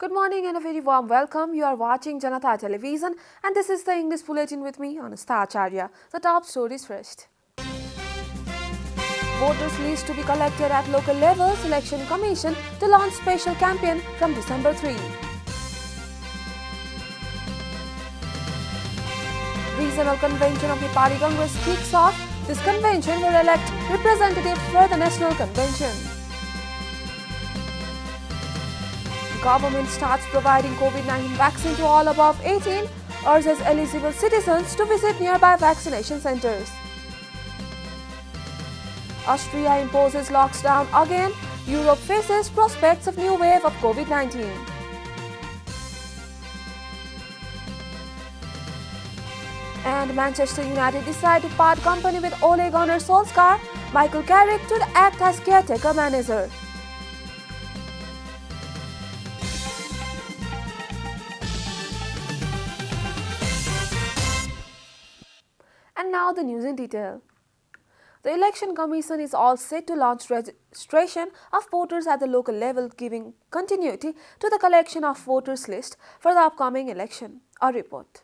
Good morning and a very warm welcome. You are watching JanataTelevision and this is the English Bulletin with me, Anastha Acharya. The top stories first. Voters list to be collected at local levels. Election Commission to launch special campaign from December 3. Regional Convention of Nepali Congress kicks off. This convention will elect representatives for the National Convention. Government starts providing COVID-19 vaccine to all above 18, urges eligible citizens to visit nearby vaccination centers. Austria imposes lockdown again. Europe faces prospects of new wave of COVID-19. And Manchester United decide to part company with Ole Gunnar Solskjaer. Michael Carrick to act as caretaker manager. And now the news in detail. The Election Commission is all set to launch registration of voters at the local level, giving continuity to the collection of voters list for the upcoming election. A report.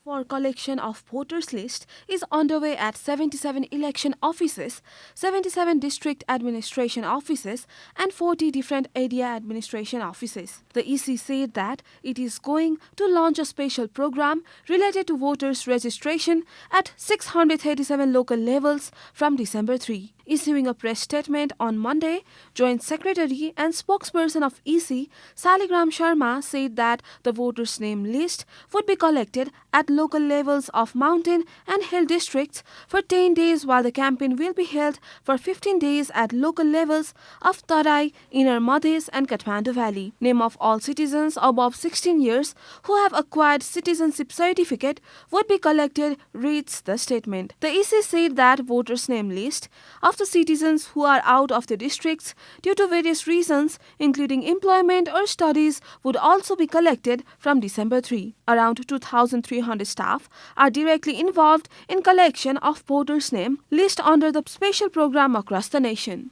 For collection of voters list is underway at 77 election offices, 77 district administration offices and 40 different area administration offices. The EC said that it is going to launch a special program related to voters registration at 637 local levels from December 3. Issuing a press statement on Monday, Joint Secretary and spokesperson of EC, Saligram Sharma, said that the voters' name list would be collected at local levels of mountain and hill districts for 10 days, while the campaign will be held for 15 days at local levels of Tarai, Inner Madhes and Kathmandu Valley. Name of all citizens above 16 years who have acquired citizenship certificate would be collected, reads the statement. The EC said that voters' name list of the citizens who are out of the districts due to various reasons, including employment or studies, would also be collected from December 3. Around 2,300 staff are directly involved in collection of voters' name list under the special program across the nation.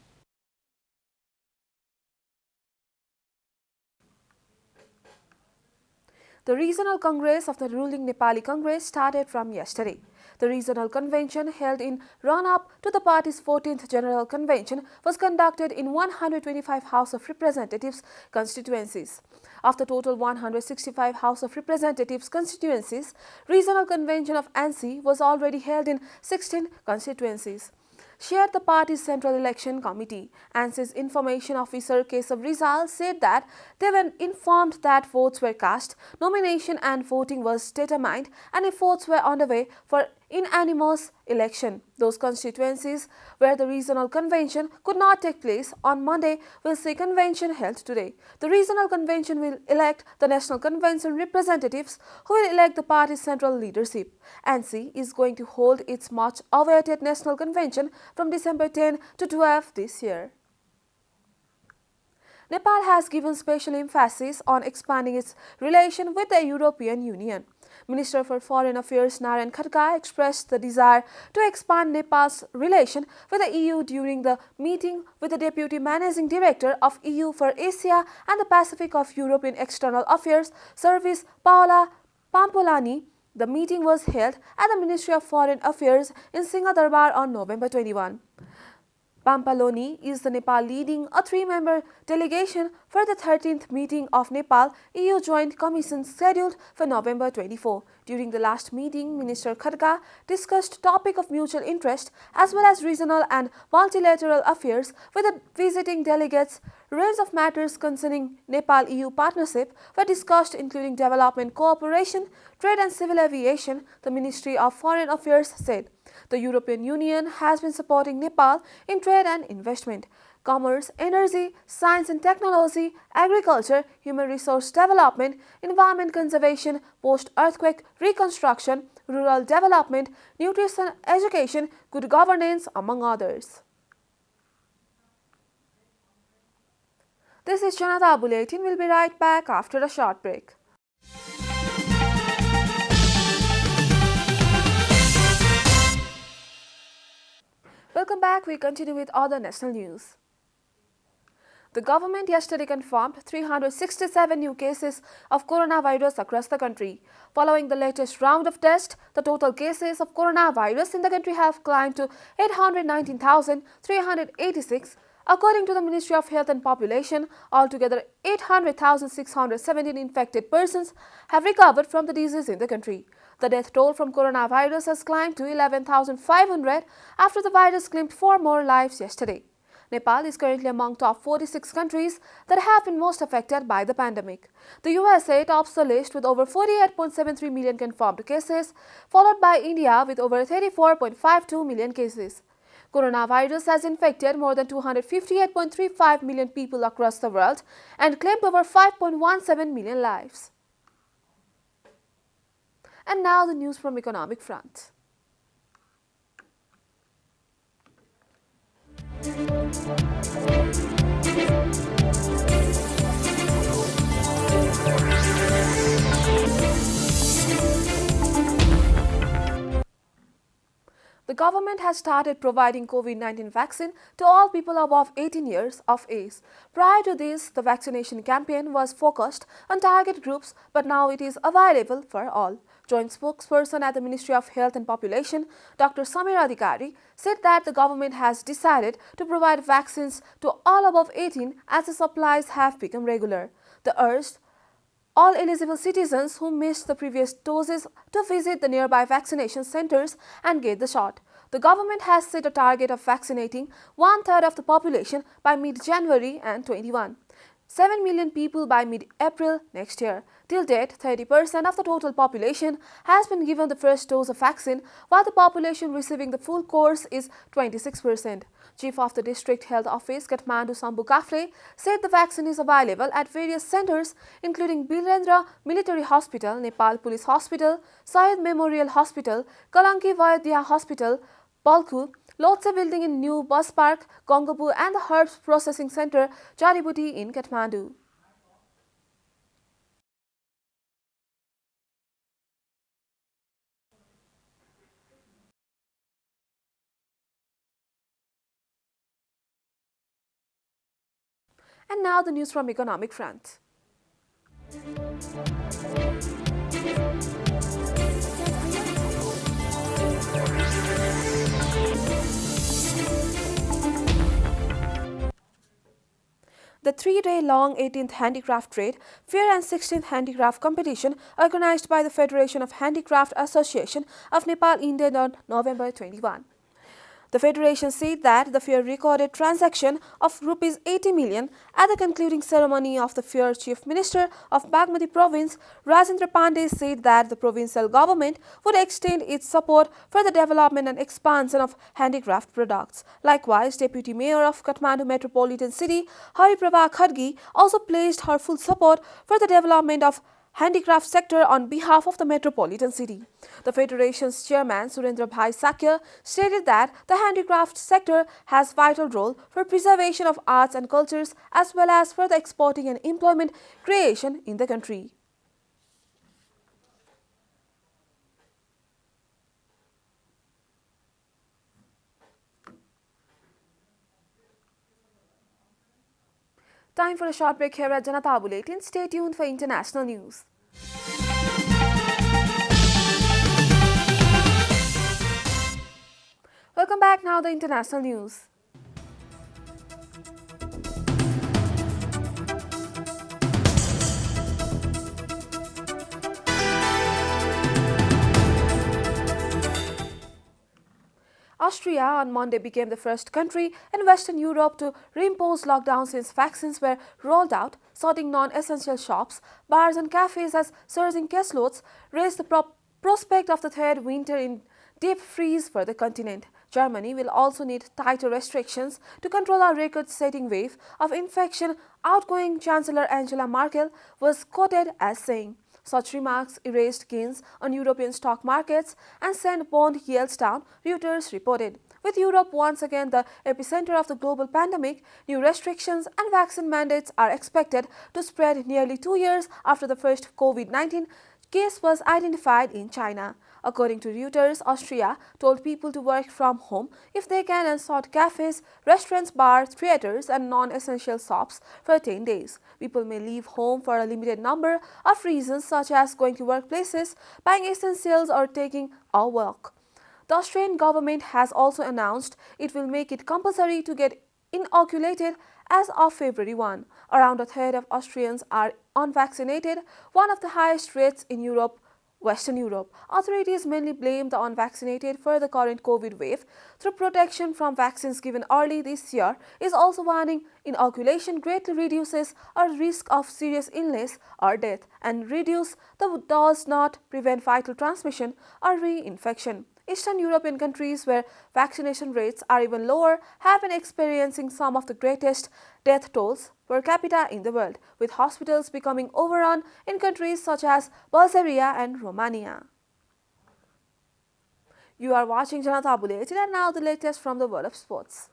The regional congress of the ruling Nepali Congress started from yesterday. The regional convention held in run-up to the party's 14th General Convention was conducted in 125 House of Representatives constituencies. Of the total 165 House of Representatives constituencies, Regional Convention of ANSI was already held in 16 constituencies. Shared the party's Central Election Committee. ANSI's information officer Kesav Rizal said that they were informed that votes were cast, nomination and voting was determined, and efforts were underway for unanimous election. Those constituencies where the regional convention could not take place on Monday will see convention held today. The regional convention will elect the National Convention representatives who will elect the party's central leadership. ANSI is going to hold its much awaited National Convention from December 10 to 12 this year. Nepal has given special emphasis on expanding its relation with the European Union. Minister for Foreign Affairs Narayan Khadka expressed the desire to expand Nepal's relation with the EU during the meeting with the Deputy Managing Director of EU for Asia and the Pacific of European External Affairs Service, Paola Pampolani. The meeting was held at the Ministry of Foreign Affairs in Singadarbar on November 21. Pampaloni is the Nepal leading a three-member delegation for the 13th meeting of Nepal-EU Joint Commission scheduled for November 24. During the last meeting, Minister Khadka discussed topic of mutual interest as well as regional and multilateral affairs with the visiting delegates. Range of matters concerning Nepal-EU partnership were discussed, including development cooperation, trade and civil aviation, the Ministry of Foreign Affairs said. The European Union has been supporting Nepal in trade and investment, commerce, energy, science and technology, agriculture, human resource development, environment conservation, post-earthquake reconstruction, rural development, nutrition, education, good governance, among others. This is Janata Bulletin. We'll be right back after a short break. Welcome back. We continue with other national news. The government yesterday confirmed 367 new cases of coronavirus across the country. Following the latest round of tests, the total cases of coronavirus in the country have climbed to 819,386. According to the Ministry of Health and Population, altogether 800,617 infected persons have recovered from the disease in the country. The death toll from coronavirus has climbed to 11,500 after the virus claimed 4 more lives yesterday. Nepal is currently among top 46 countries that have been most affected by the pandemic. The USA tops the list with over 48.73 million confirmed cases, followed by India with over 34.52 million cases. Coronavirus has infected more than 258.35 million people across the world and claimed over 5.17 million lives. And now the news from economic front. The government has started providing COVID-19 vaccine to all people above 18 years of age. Prior to this, the vaccination campaign was focused on target groups, but now it is available for all. Joint spokesperson at the Ministry of Health and Population, Dr. Samir Adhikari, said that the government has decided to provide vaccines to all above 18 as the supplies have become regular. The urged all eligible citizens who missed the previous doses to visit the nearby vaccination centers and get the shot. The government has set a target of vaccinating 1/3 of the population by mid-January and 21. 7 million people by mid-April next year. Till date, 30% of the total population has been given the first dose of vaccine, while the population receiving the full course is 26%. Chief of the District Health Office, Kathmandu Sambu Kafle, said the vaccine is available at various centers including Birendra Military Hospital, Nepal Police Hospital, Syed Memorial Hospital, Kalanki Vaidya Hospital, Balku, Lotse Building in New Bus Park, Gongapur and the Herbs Processing Center, Jaributi in Kathmandu. And now the news from economic front. The 3-day-long 18th Handicraft Trade Fair and 16th Handicraft Competition organized by the Federation of Handicraft Association of Nepal ended on November 21. The federation said that the fair recorded transaction of Rs 80 million. At the concluding ceremony of the fair, Chief Minister of Bagmati Province, Rajendra Pandey, said that the provincial government would extend its support for the development and expansion of handicraft products. Likewise, Deputy Mayor of Kathmandu Metropolitan City, Hariprabha Khadgi, also pledged her full support for the development of handicraft sector on behalf of the metropolitan city. The Federation's chairman, Surendra Bhai Sakya, stated that the handicraft sector has vital role for preservation of arts and cultures as well as for the exporting and employment creation in the country. Time for a short break here at Janata Bulletin. Stay tuned for international news. Welcome back. Now the international news. Austria on Monday became the first country in Western Europe to reimpose lockdown since vaccines were rolled out, shutting non-essential shops, bars and cafes as surging caseloads raised the prospect of the third winter in deep freeze for the continent. Germany will also need tighter restrictions to control a record-setting wave of infection, outgoing Chancellor Angela Merkel was quoted as saying. Such remarks erased gains on European stock markets and sent bond yields down, Reuters reported. With Europe once again the epicenter of the global pandemic, new restrictions and vaccine mandates are expected to spread nearly 2 years after the first COVID-19 case was identified in China. According to Reuters, Austria told people to work from home if they can and sought cafes, restaurants, bars, theaters and non-essential shops for 10 days. People may leave home for a limited number of reasons such as going to workplaces, buying essentials or taking a walk. The Austrian government has also announced it will make it compulsory to get inoculated as of February 1. Around a third of Austrians are unvaccinated, one of the highest rates in Western Europe. Authorities mainly blame the unvaccinated for the current COVID wave. Through protection from vaccines given early this year, is also warning inoculation greatly reduces a risk of serious illness or death and does not prevent vital transmission or reinfection. Eastern European countries where vaccination rates are even lower have been experiencing some of the greatest death tolls per capita in the world, with hospitals becoming overrun in countries such as Bulgaria and Romania. You are watching Janata Bulletin and now the latest from the world of sports.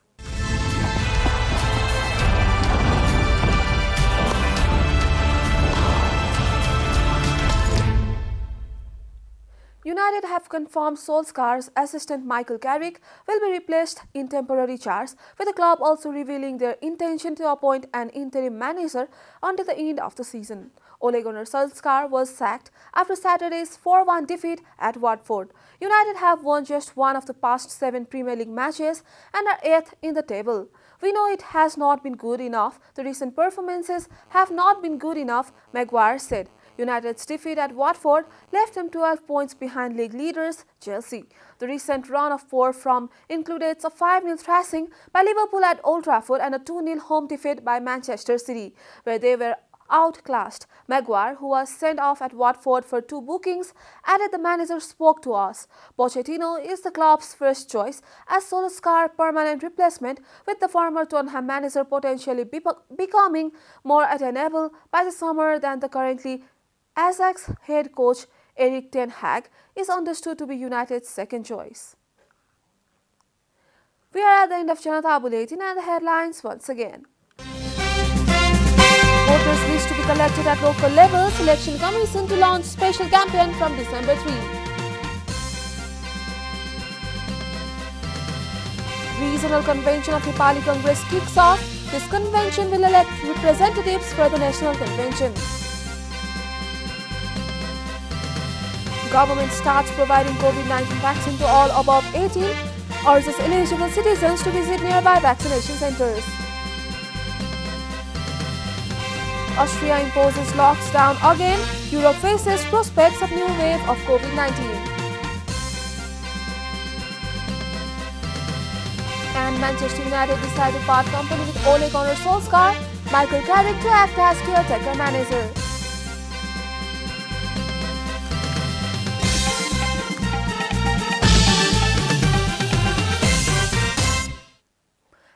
United have confirmed Solskjaer's assistant Michael Carrick will be replaced in temporary charge, with the club also revealing their intention to appoint an interim manager until the end of the season. Ole Gunnar Solskjaer was sacked after Saturday's 4-1 defeat at Watford. United have won just one of the past 7 Premier League matches and are 8th in the table. We know it has not been good enough. The recent performances have not been good enough, Maguire said. United's defeat at Watford left them 12 points behind league leaders Chelsea. The recent run of 4 from included a 5-0 thrashing by Liverpool at Old Trafford and a 2-0 home defeat by Manchester City, where they were outclassed. Maguire, who was sent off at Watford for 2 bookings, added the manager spoke to us. Pochettino is the club's first choice as Solskjaer's permanent replacement, with the former Tottenham manager potentially becoming more attainable by the summer than the currently Ajax head coach Erik ten Hag is understood to be United's second choice. We are at the end of Janata Bulletin and the headlines once again. Voters list to be collected at local level. Selection Commission to launch special campaign from December 3. Regional Convention of Nepali Congress kicks off. This convention will elect representatives for the National Convention. Government starts providing COVID-19 vaccine to all above 18, urges eligible citizens to visit nearby vaccination centers. Austria imposes lockdown again. Europe faces prospects of new wave of COVID-19. And Manchester United decided to part company with Ole Gunnar Solskjaer, Michael Carrick to act as caretaker manager.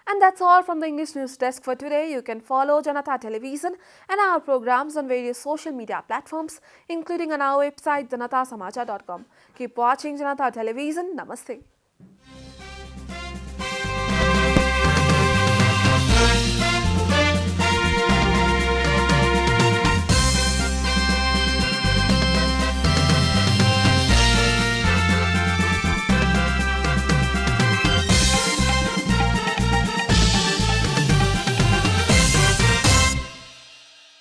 And that's all from the English News Desk for today. You can follow Janata Television and our programs on various social media platforms, including on our website janatasamachar.com. Keep watching Janata Television. Namaste.